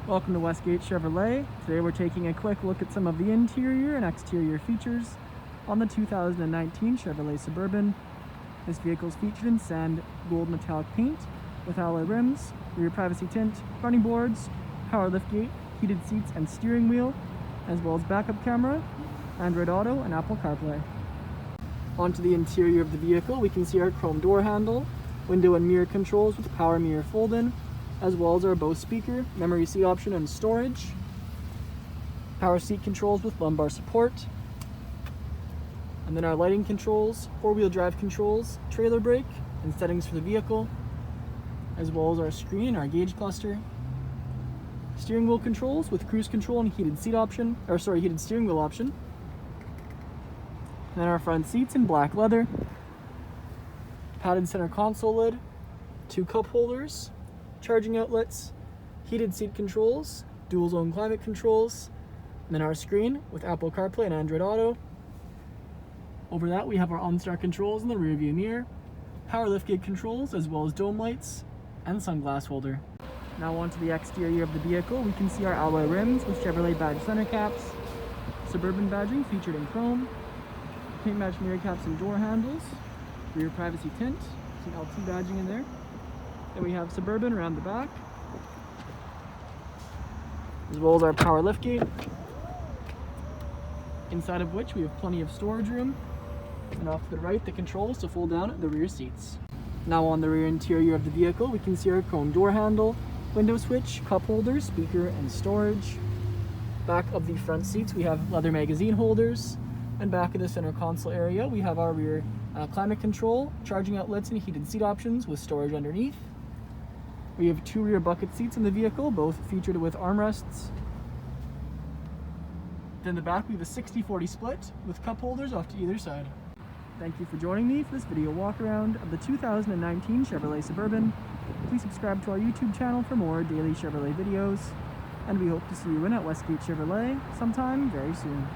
Welcome to Westgate Chevrolet. Today we're taking a quick look at some of the interior and exterior features on the 2019 Chevrolet Suburban. This vehicle is featured in sand gold metallic paint with alloy rims, rear privacy tint, running boards, power liftgate, heated seats and steering wheel, as well as backup camera, Android Auto, and Apple CarPlay. Onto the interior of the vehicle, we can see our chrome door handle, window and mirror controls with power mirror fold-in, as well as our Bose speaker, memory seat option and storage, power seat controls with lumbar support, and then our lighting controls, four-wheel drive controls, trailer brake, and settings for the vehicle, as well as our screen and our gauge cluster, steering wheel controls with cruise control and heated steering wheel option, and then our front seats in black leather, padded center console lid, two cup holders, charging outlets, heated seat controls, dual zone climate controls, and then our screen with Apple CarPlay and Android Auto. Over that we have our OnStar controls in the rear view mirror, power liftgate controls, as well as dome lights and sunglass holder. Now onto the exterior of the vehicle, we can see our alloy rims with Chevrolet badge center caps, Suburban badging featured in chrome, paint match mirror caps and door handles, rear privacy tint, some LT badging in there. Then we have Suburban around the back, as well as our power liftgate, inside of which we have plenty of storage room, and off to the right the controls to fold down the rear seats. Now on the rear interior of the vehicle, we can see our chrome door handle, window switch, cup holder, speaker, and storage. Back of the front seats we have leather magazine holders, and back of the center console area we have our rear climate control, charging outlets, and heated seat options with storage underneath. We have two rear bucket seats in the vehicle, both featured with armrests. Then in the back we have a 60-40 split with cup holders off to either side. Thank you for joining me for this video walk around of the 2019 Chevrolet Suburban. Please subscribe to our YouTube channel for more daily Chevrolet videos, and we hope to see you in at Westgate Chevrolet sometime very soon.